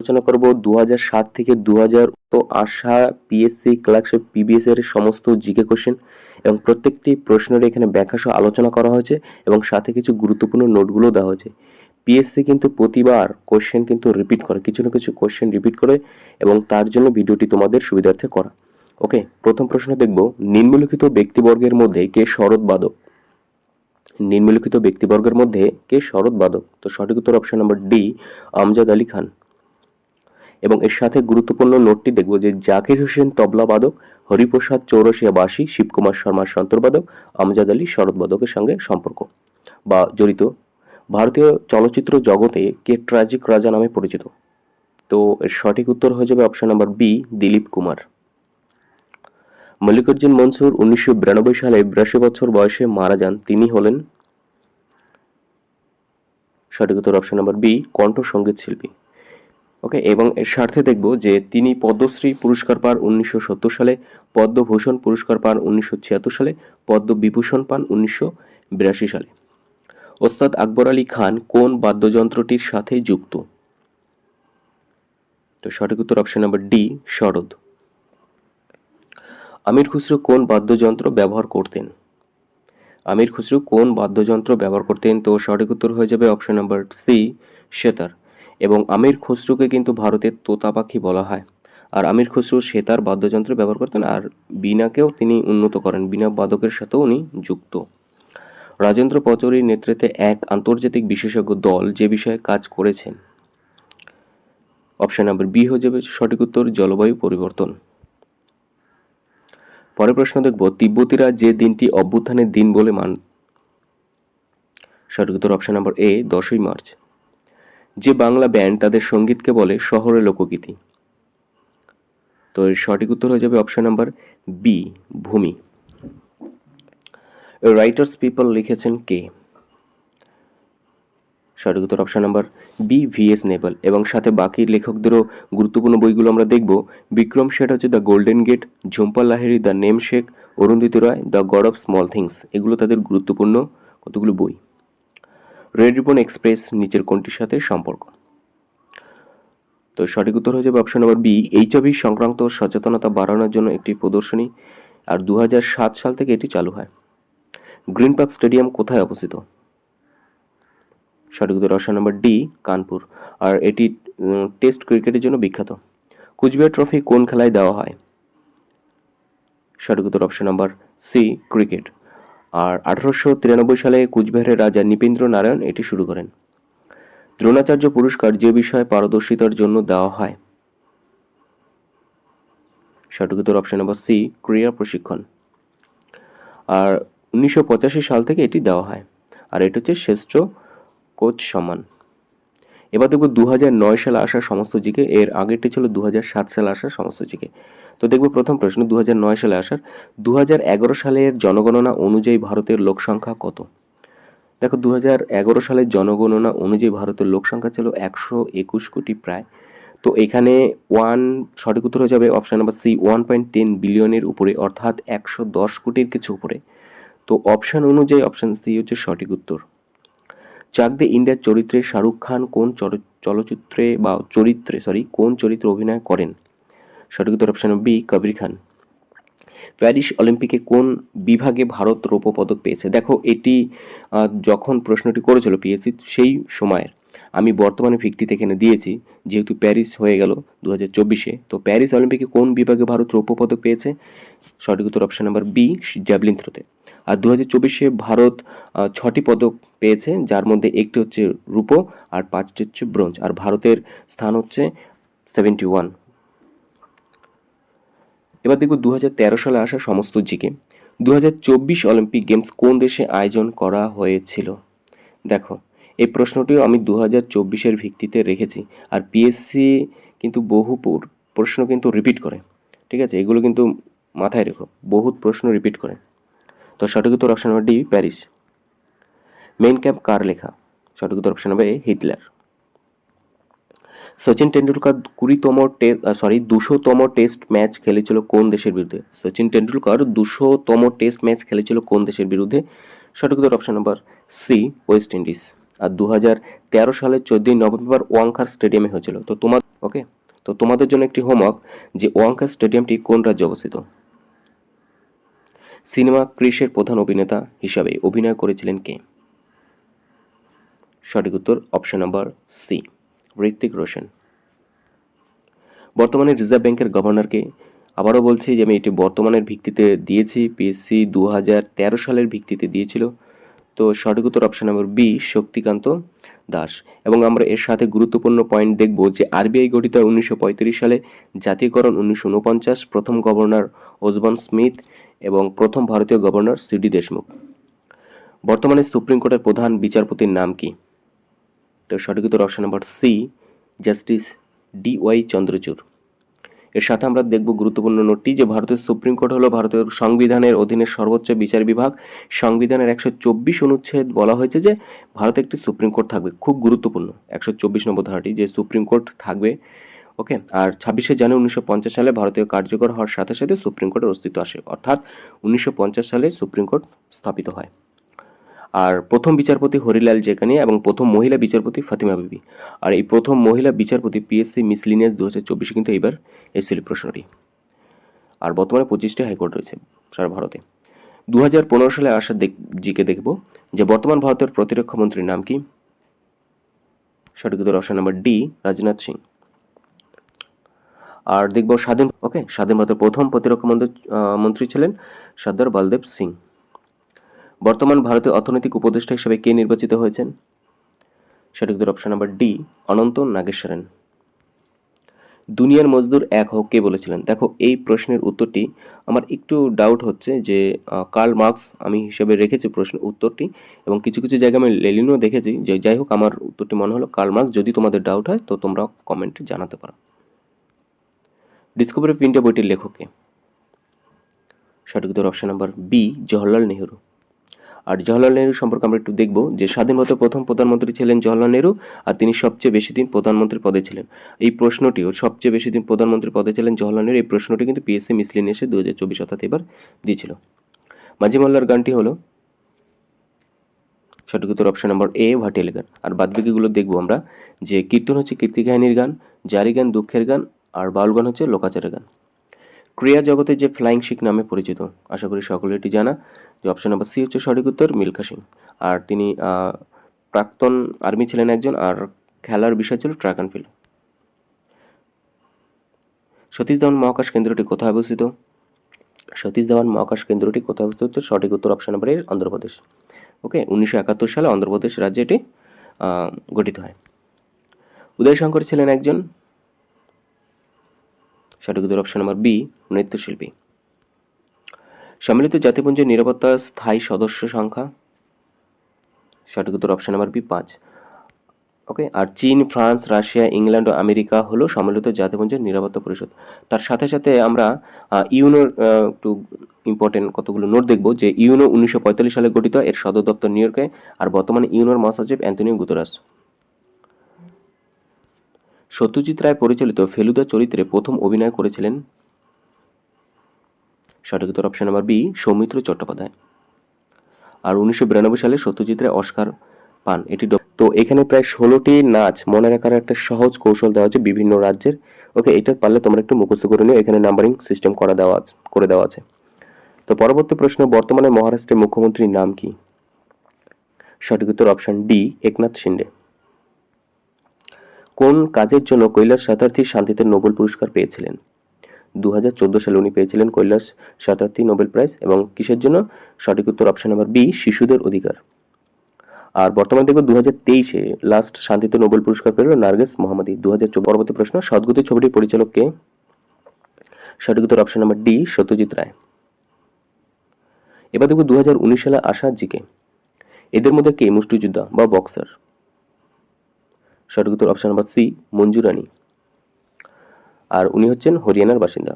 আলোচনা করব 2007 থেকে 2000 তো আসা পিএসসি ক্লার্কশিপ পিবিএস এর সমস্ত জিকে কোশ্চেন এবং প্রত্যেকটি প্রশ্নের এখানে ব্যাখ্যা সহ আলোচনা করা হয়েছে এবং সাথে কিছু গুরুত্বপূর্ণ নোটগুলো দেওয়া হয়েছে। পিএসসি কিন্তু প্রতিবার কোশ্চেন কিন্তু রিপিট করে, কিছু না কিছু কোশ্চেন রিপিট করে এবং তার জন্য ভিডিওটি তোমাদের সুবিধার্থে করা। ওকে, প্রথম প্রশ্ন দেখব, নিম্নলিখিত ব্যক্তিবর্গের মধ্যে কে শরৎবাদক? নিম্নলিখিত ব্যক্তিবর্গের মধ্যে কে শরৎবাদক? তো সঠিক উত্তর option number D, Amjad Ali Khan. এবং এর সাথে গুরুত্বপূর্ণ নোটটি দেখব যে জাকির হোসেন তবলাবাদক, হরিপ্রসাদ চৌরসিয়া বাঁশি, শিবকুমার শর্মা সন্তরবাদক, আমজাদ আলী শরৎবাদকের সঙ্গে সম্পর্ক বা জড়িত। ভারতীয় চলচ্চিত্র জগতে কে ট্র্যাজিক রাজা নামে পরিচিত? তো এর সঠিক উত্তর হয়ে যাবে option number B, Dilip Kumar. Mallikarjun Mansur 1992 সালে 82 বছর বয়সে মারা যান, তিনি হলেন? সঠিক উত্তর অপশন নাম্বার বি, কণ্ঠ সঙ্গীত শিল্পী। ওকে, এবং এর স্বার্থে দেখব যে তিনি পদ্মশ্রী পুরস্কার পান 1970 সালে, পদ্মভূষণ পুরস্কার পান 1976 সালে, পদ্মবিভূষণ পান 1982 সালে। ওস্তাদ আকবর আলী খান কোন বাদ্যযন্ত্রটির সাথে যুক্ত? তো সঠিক উত্তর অপশন নাম্বার ডি, সরোদ। আমির খুসরো কোন বাদ্যযন্ত্র ব্যবহার করতেন? আমির খুসরো কোন বাদ্যযন্ত্র ব্যবহার করতেন? তো সঠিক উত্তর হয়ে যাবে অপশন নাম্বার সি, সেতার। এবং আমির খুসরোকে কিন্তু ভারতের তোতা পাখি বলা হয়। আর আমির খুসরো সেতার বাদ্যযন্ত্র ব্যবহার করতেন আর বীণাকেও তিনি উন্নত করেন, বীণা বাদকের সাথেও উনি যুক্ত। রাজেন্দ্র পচৌরির নেতৃত্বে এক আন্তর্জাতিক বিশেষজ্ঞ দল যে বিষয়ে কাজ করেছেন? অপশন নাম্বার বি হয়ে যাবে সঠিক উত্তর, জলবায়ু পরিবর্তন। পরের প্রশ্ন দেখব, তিব্বতীরা যে দিনটি অভ্যুত্থানের দিন বলে সঠিক উত্তর অপশন নাম্বার এ, 10ই মার্চ। যে বাংলা ব্যান্ড তাদের সঙ্গীতকে বলে শহরের লোকগীতি? তো এর সঠিক উত্তর হয়ে যাবে option number B, Bhumi. Writers people লিখেছেন কে? সঠিক উত্তর option number B, VS Naipaul. এবং সাথে বাকি লেখকদেরও গুরুত্বপূর্ণ বইগুলো আমরা দেখব। বিক্রম শেঠ হচ্ছে the Golden Gate, Jhumpa Lahiri the namesake, Arundhati Roy the God of Small Things. এগুলো তাদের গুরুত্বপূর্ণ কতগুলো বই। রেড রিবন এক্সপ্রেস নিচের কোনটির সাথে সম্পর্ক? তো সঠিক উত্তর হয়ে যাবে অপশন নাম্বার বি, এইচআইভি সংক্রান্ত সচেতনতা বাড়ানোর জন্য একটি প্রদর্শনী। আর 2007 সাল থেকে এটি চালু হয়। গ্রিন পার্ক স্টেডিয়াম কোথায় অবস্থিত? সঠিক উত্তর অপশন নাম্বার ডি, কানপুর। আর এটি টেস্ট ক্রিকেটের জন্য বিখ্যাত। কুচবিহার ট্রফি কোন খেলায় দেওয়া হয়? সঠিক উত্তর অপশন নাম্বার সি, ক্রিকেট। আর 1893 সালে কুচবিহারের রাজা নৃপেন্দ্র নারায়ণ এটি শুরু করেন। দ্রোণাচার্য পুরস্কার যে বিষয়ে পারদর্শিতার জন্য দেওয়া হয়? সঠিক উত্তর অপশন নাম্বার সি, ক্রীড়া প্রশিক্ষণ। আর 1985 সাল থেকে এটি দেওয়া হয়। আর এটা হচ্ছে শ্রেষ্ঠ কোচ সম্মান। এবার দেখব 2009 সালে আসা সমস্ত জিকে, এর আগেরটি ছিল 2007 সালে আসা সমস্ত জিকে। তো দেখব প্রথম প্রশ্ন 2009 সালে আসার। 2011 সালের জনগণনা অনুযায়ী ভারতের লোক সংখ্যা কত? দেখো 2011 সালের জনগণনা অনুযায়ী ভারতের লোক সংখ্যা ছিল 121 কোটি প্রায়। তো এখানে সঠিক উত্তর হয়ে যাবে অপশন নাম্বার সি, 1.10 বিলিয়নের উপরে, অর্থাৎ 110 কোটির কিছু উপরে। তো অপশন অনুযায়ী অপশন সি হচ্ছে সঠিক উত্তর। চাক দে ইন্ডিয়ার চরিত্রে শাহরুখ খান কোন চরিত্রে অভিনয় করেন? সঠিক উত্তর option B, Kabir Khan. Paris অলিম্পিকে কোন বিভাগে ভারত রৌপ্য পদক পেয়েছে? দেখো এটি যখন প্রশ্নটি করেছিল পিএসসি সেই সময়ের, আমি বর্তমানে ভিত্তিতে এখানে দিয়েছি, যেহেতু প্যারিস হয়ে গেল 2024-এ। তো প্যারিস অলিম্পিকে কোন বিভাগে ভারত রৌপ্য পদক পেয়েছে? সঠিক উত্তর অপশন নাম্বার বি, জ্যাভলিন থ্রোতে। আর 2024-এ ভারত 6টি পদক পেয়েছে, যার মধ্যে একটি হচ্ছে রূপো আর 5টি হচ্ছে ব্রোঞ্জ। আর ভারতের স্থান হচ্ছে 71। এবার দেখব 2013 সালে আসা সমস্ত জিকে। 2024 অলিম্পিক গেমস কোন দেশে আয়োজন করা হয়েছিল? দেখো এই প্রশ্নটিও আমি 2024-এর ভিত্তিতে রেখেছি। আর পিএসসি কিন্তু বহু প্রশ্ন কিন্তু রিপিট করে, ঠিক আছে, এগুলো কিন্তু মাথায় রেখো, বহুত প্রশ্ন রিপিট করে। তো সঠিক উত্তর option number D, Paris. Mein Kampf কার লেখা? সঠিক উত্তর option number A, Hitler. Sachin Tendulkar 200তম টেস্ট ম্যাচ খেলেছিল কোন দেশের বিরুদ্ধে? সচিন টেন্ডুলকার 200তম টেস্ট ম্যাচ খেলেছিল কোন দেশের বিরুদ্ধে? সঠিক উত্তর option number C, West Indies. আর 2013 সালের 14ই নভেম্বর ওয়াংখার স্টেডিয়ামে হয়েছিল। তো তোমার ওকে। ওকে, তো তোমাদের জন্য একটি হোমওয়ার্ক যে ওয়াংখেড়ে স্টেডিয়ামটি কোন রাজ্যে অবস্থিত? সিনেমা ক্রিসের প্রধান অভিনেতা হিসাবে অভিনয় করেছিলেন কে? সঠিক উত্তর option number C, Hrithik Roshan. বর্তমানে রিজার্ভ ব্যাংকের গভর্নরকে? আবারও বলছি যে আমি এটি বর্তমানের ভিত্তিতে দিয়েছি, পিএসসি 2013 সালের ভিত্তিতে দিয়েছিল। তো সঠিক উত্তর option number B, Shaktikanta Das. এবং আমরা এর সাথে গুরুত্বপূর্ণ পয়েন্ট দেখব যে আরবিআই গঠিত হয় 1935 সালে, জাতীয়করণ 1949, প্রথম গভর্নর ওসবর্ন স্মিথ এবং প্রথম ভারতীয় গভর্নর সিডি দেশমুখ। বর্তমানে সুপ্রিম কোর্টের প্রধান বিচারপতির নাম কি? তো সঠিক উত্তর option number C, justice DY Chandrachud. এর সাথে আমরা দেখব গুরুত্বপূর্ণ নোটটি যে ভারতের সুপ্রিম কোর্ট হলো ভারতের সংবিধানের অধীনে সর্বোচ্চ বিচার বিভাগ। সংবিধানের 124 অনুচ্ছেদ বলা হয়েছে যে ভারতে একটি সুপ্রিম কোর্ট থাকবে, খুব গুরুত্বপূর্ণ 124 নম্বর ধারাটি যে সুপ্রিম কোর্ট থাকবে। ওকে, আর 26শে জানুয়ারি 1950 সালে ভারতীয় কার্যকর হওয়ার সাথে সাথে সুপ্রিম কোর্টের অস্তিত্ব আসে, অর্থাৎ 1950 সালে সুপ্রিম কোর্ট স্থাপিত হয়। আর প্রথম বিচারপতি হরিলাল জেকানিয়া এবং প্রথম মহিলা বিচারপতি ফাতিমা বিবি। আর এই প্রথম মহিলা বিচারপতি পিএসসি মিসলিনিয়াস 2024 কিন্তু এবার এসেছিল প্রশ্নটি। আর বর্তমানে 25টি হাইকোর্ট রয়েছে সারা ভারতে। 2015 সালে আসা জিকে দেখব যে বর্তমান ভারতের প্রতিরক্ষা মন্ত্রীর নাম কি? সঠিক উত্তর option number D, Rajnath Singh. আর দেখব স্বাধীন ভারতের প্রথম প্রতিরক্ষা মন্ত্রী ছিলেন সর্দার বলদেব সিং। বর্তমান ভারতীয় অর্থনৈতিক উপদেষ্টা হিসেবে কে নির্বাচিত হয়েছেন? সঠিক উত্তর অপশন নাম্বার ডি, অনন্ত নাগেশ্বরন। দুনিয়ার মজদুর এক হোক কে বলেছিলেন? দেখো এই প্রশ্নের উত্তরটি আমার একটু ডাউট হচ্ছে যে কার্ল মার্কস আমি হিসেবে রেখেছি প্রশ্ন উত্তরটি, এবং কিছু কিছু জায়গায় আমি লেনিনও দেখেছি, যে যাই হোক আমার উত্তরটি মনে হলো কার্ল মার্কস। যদি তোমাদের ডাউট হয় তো তোমরা কমেন্টে জানাতে পারো। ডিসকভারি অফ ইন্ডিয়া বইটির লেখক কে? সঠিক উত্তর option number B, Jawaharlal Nehru. আর জওহরলাল নেহরু সম্পর্কে আমরা একটু দেখব যে স্বাধীন ভারতের প্রথম প্রধানমন্ত্রী ছিলেন জওহরলাল নেহরু, আর তিনি সবচেয়ে বেশি দিন প্রধানমন্ত্রী পদে ছিলেন। এই প্রশ্নটিও সবচেয়ে বেশি দিন প্রধানমন্ত্রী পদে ছিলেন জওহরলাল নেহরু। এই প্রশ্নটি কিন্তু পিএসসি মিসলিনিয়াসে 2024 অর্থাৎ এবার দিয়েছিল। মাঝি মোল্লার গানটি হলো? সঠিক উত্তর অপশন নাম্বার এ, ভাটিয়ালি গান। আর বাদবাকিগুলো দেখবো আমরা যে কীর্তন হচ্ছে কীর্তি কাহিনীর গান, জারি গান দুঃখের গান, আর বাউল গান হচ্ছে লোকাচারের গান। ক্রীড়া জগতে যে ফ্লাইং শিখ নামে পরিচিত, আশা করি সকলে এটি জানা, যে অপশন নাম্বার সি হচ্ছে সঠিক উত্তর, মিলখা সিং। আর তিনি প্রাক্তন আর্মি ছিলেন একজন, আর খেলার বিষয় ছিল track and field. Satish Dhawan মহাকাশ কেন্দ্রটি কোথায় অবস্থিত? সতীশ ধাওয়ান মহাকাশ কেন্দ্রটি কোথায় অবস্থিত? সঠিক উত্তর অপশন নাম্বার এ, অন্ধ্রপ্রদেশ। ওকে, 1971 সালে অন্ধ্রপ্রদেশ রাজ্যে এটি গঠিত হয়। উদয় শঙ্কর ছিলেন একজন? সঠিক উত্তর অপশন নাম্বার বি, নৃত্যশিল্পী। সম্মিলিত জাতিপুঞ্জের নিরাপত্তার স্থায়ী সদস্য সংখ্যা? সঠিক উত্তর অপশন নাম্বার বি, 5। ওকে, আর চীন, ফ্রান্স, রাশিয়া, ইংল্যান্ড ও আমেরিকা হলো সম্মিলিত জাতিপুঞ্জের নিরাপত্তা পরিষদ। তার সাথে সাথে আমরা ইউনোর একটু ইম্পর্টেন্ট কতগুলো নোট দেখব যে ইউনো 1945 সালে গঠিত, এর সদর দপ্তর নিউ ইয়র্কে, আর বর্তমানে ইউনোর মহাসচিব অ্যান্টনিও গুতেরাস। সত্যজিৎ রায় পরিচালিত ফেলুদা চরিত্রে প্রথম অভিনয় করেছিলেন? সঠিক উত্তর option number B, Soumitra Chattopadhyay. আর 1992 সালে সত্যজিৎ রায় অস্কার পান। এটি তো এখানে প্রায় 16টি নাচ মনে রাখার একটা সহজ কৌশল দেওয়া আছে বিভিন্ন রাজ্যের। ওকে, এটা পারলে তোমরা একটু মুখস্থ করে নিও, এখানে নাম্বারিং সিস্টেম করে দেওয়া আছে। তো পরবর্তী প্রশ্ন, বর্তমানে মহারাষ্ট্রের মুখ্যমন্ত্রীর নাম কি? সঠিক উত্তর অপশন ডি, একনাথ শিন্ডে। কোন কাজের জন্য কৈলাস সত্যার্থী শান্তিতে নোবেল পুরস্কার পেয়েছিলেন? 2014 সালে উনি পেয়েছিলেন কৈলাস সত্যার্থী নোবেল প্রাইজ, এবং কিসের জন্য? সঠিক উত্তর অপশন নাম্বার বি, শিশুদের অধিকার। আর বর্তমানে দেখব 2023-এ লাস্ট শান্তিতে নোবেল পুরস্কার পেল নার্গিস মোহাম্মদী। 2014। পরবর্তী প্রশ্ন, সদ্গতি ছবিটির পরিচালক কে? সঠিক উত্তর option number D, Satyajit Ray. এবার দেখব 2019 সালে আসা জিকে, এদের মধ্যে কে মুষ্টিযোদ্ধা বা বক্সার? সঠিক উত্তর অপশন নাম্বার সি, মঞ্জু রানী। আর উনি হচ্ছেন হরিয়ানার বাসিন্দা।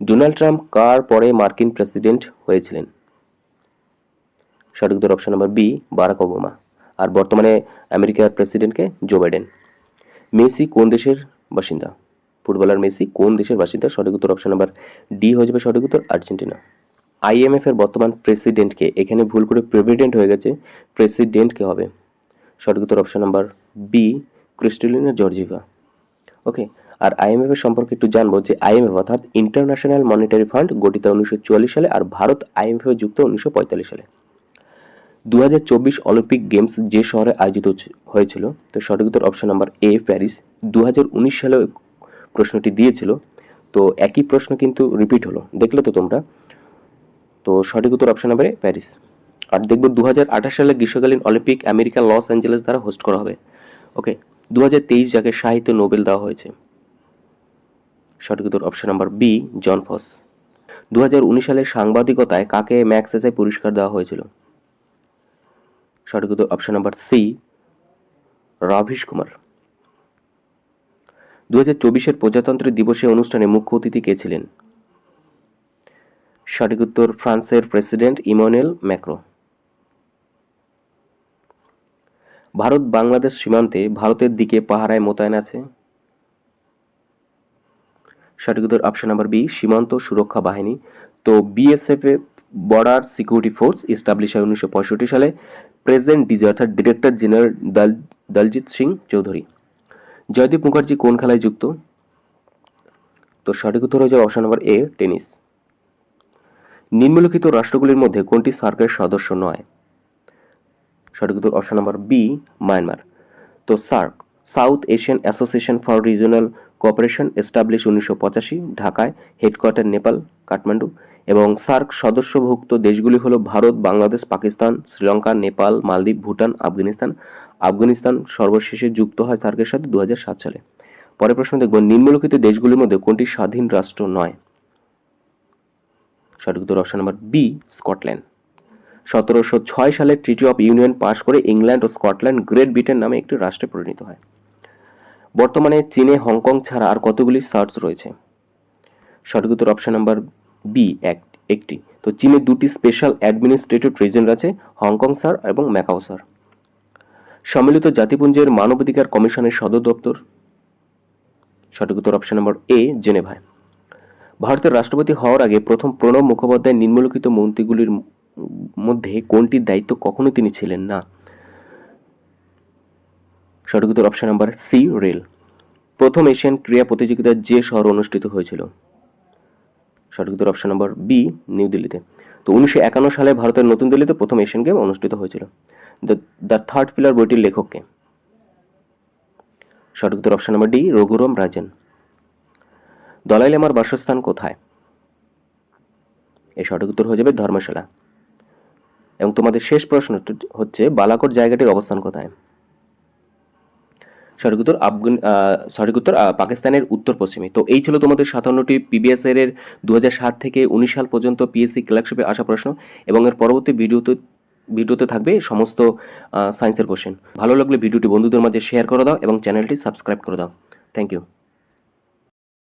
ডোনাল্ড ট্রাম্প কার পরে মার্কিন প্রেসিডেন্ট হয়েছিলেন? সঠিক উত্তর option number B, Barack Obama. আর বর্তমানে আমেরিকার প্রেসিডেন্টকে জো বাইডেন। মেসি কোন দেশের বাসিন্দা? ফুটবলার মেসি কোন দেশের বাসিন্দা? সঠিক উত্তর অপশন নাম্বার ডি হয়ে যাবে সঠিক উত্তর, আর্জেন্টিনা। IMF এর বর্তমান প্রেসিডেন্টকে? এখানে ভুল করে প্রেসিডেন্ট হয়ে গেছে, প্রেসিডেন্ট কে হবে? সঠিক উত্তর option number B, Kristalina Georgieva. Okay. আর আইএমএফ এর সম্পর্কে একটু জানবো যে আইএমএফ অর্থাৎ ইন্টারন্যাশনাল মনিটারি ফান্ড গঠিত 1944 সালে আর ভারত আইএমএফ এ যুক্ত 1945 সালে। 2024 অলিম্পিক গেমস যে শহরে আয়োজিত হয়েছিল, তো সঠিক উত্তর অপশন নাম্বার এ প্যারিস। 2019 সালে প্রশ্নটি দিয়েছিল, তো একই প্রশ্ন কিন্তু রিপিট হলো, দেখলে তো তোমরা। তো সঠিক উত্তর অপশন নাম্বার এ প্যারিস। আর দেখবো 2028 সালে গ্রীষ্মকালীন অলিম্পিক আমেরিকা লস অ্যাঞ্জেলেস দ্বারা হোস্ট করা হবে। ওকে। 2023 যাকে সাহিত্য নোবেল দেওয়া হয়েছে, সঠিক উত্তর অপশন নাম্বার বি জন ফস। 2019 সালে সাংবাদিকতায় কাকে ম্যাগসেসে পুরস্কার দেওয়া হয়েছিল, সঠিক উত্তর অপশন নাম্বার সি রাভিশ কুমার। 2024 প্রজাতন্ত্র দিবসে অনুষ্ঠানে মুখ্য অতিথি কে ছিলেন, সঠিক উত্তর ফ্রান্সের president Emmanuel Macron. Bharat Bangladesh সীমান্তে ভারতের দিকে পাহারায় মোতায়েন আছে, সঠিক উত্তর অপশন নাম্বার বি সীমান্ত সুরক্ষা বাহিনী। তো বিএসএফ এ বর্ডার সিকিউরিটি ফোর্স এস্টাবলিশ হয় 1965 সালে। প্রেজেন্ট ডিজি অর্থাৎ ডিরেক্টর জেনারেল দলজিৎ সিং চৌধুরী। জয়দীপ মুখার্জি কোন খেলায় যুক্ত, তো সঠিক উত্তর হয়ে যাবে অপশন নাম্বার এ টেনিস। নিম্নলিখিত রাষ্ট্রগুলির মধ্যে কোনটি সার্কের সদস্য নয়, সঠিক উত্তর অপশন নাম্বার বি মায়ানমার। তো SAARC south Asian association for regional cooperation establish 1985 ঢাকায়, হেডকোয়ার্টার নেপাল কাঠমান্ডু। এবং সার্ক সদস্যভুক্ত দেশগুলি হলো ভারত, বাংলাদেশ, পাকিস্তান, শ্রীলঙ্কা, নেপাল, মালদ্বীপ, ভুটান, আফগানিস্তান। আফগানিস্তান সর্বশেষে যুক্ত হয় সার্কের সাথে 2007 সালে। পরের প্রশ্ন দেখব, নিম্নলিখিত দেশগুলির মধ্যে কোনটি স্বাধীন রাষ্ট্র নয়, সঠিক উত্তর অপশন নাম্বার বি স্কটল্যান্ড। 1706 সালে ট্রিটি অফ ইউনিয়ন পাশ করে ইংল্যান্ড ও স্কটল্যান্ড গ্রেট ব্রিটেন নামে একটি রাষ্ট্রে পরিণত হয়। বর্তমানে চীনে হংকং ছাড়া আর কতগুলি সার্চ রয়েছে, সঠিক উত্তর অপশন নাম্বার বি একটি। তো চীনে দুটি স্পেশাল অ্যাডমিনিস্ট্রেটিভ রিজন আছে, হংকং স্যার এবং ম্যাকাও স্যার। সম্মিলিত জাতিপুঞ্জের মানবাধিকার কমিশনের সদর দপ্তর, সঠিক উত্তর অপশন নাম্বার এ জেনেভায়। ভারতের রাষ্ট্রপতি হওয়ার আগে প্রথম প্রণব মুখোপাধ্যায় নিম্নলিখিত মন্ত্রীগুলির মধ্যে কোনটির দায়িত্ব কখনো তিনি ছিলেন না, সঠিক উত্তর অপশন নাম্বার সি রেল। প্রথম এশিয়ান ক্রীড়া প্রতিযোগিতা যে শহরে অনুষ্ঠিত হয়েছিল, সঠিক উত্তর অপশন নাম্বার বি নিউ দিল্লিতে। তো 1951 সালে ভারতের নতুন দিল্লিতে প্রথম এশিয়ান গেম অনুষ্ঠিত হয়েছিল। দ্য থার্ড পিলার বইটির লেখককে, সঠিক উত্তর অপশন নাম্বার ডি রঘুরাম রাজন। দলাই লামার বাসস্থান কোথায়, এই সঠিক উত্তর হয়ে যাবে ধর্মশালা। এবং তোমাদের শেষ প্রশ্ন হচ্ছে বালাকোট জায়গাটির অবস্থান কোথায়, সঠিক উত্তর পাকিস্তানের উত্তর পশ্চিমে। তো এই ছিল তোমাদের 57টি পিবিএস এর 2007 থেকে 19 সাল পর্যন্ত পিএসসি ক্লার্কশিপে আসা প্রশ্ন, এবং এর পরবর্তী ভিডিওতে থাকবে সমস্ত সায়েন্সের কোশ্চেন। ভালো লাগলে ভিডিওটি বন্ধুদের মাঝে শেয়ার করে দাও এবং চ্যানেলটি সাবস্ক্রাইব করে দাও। Thank you.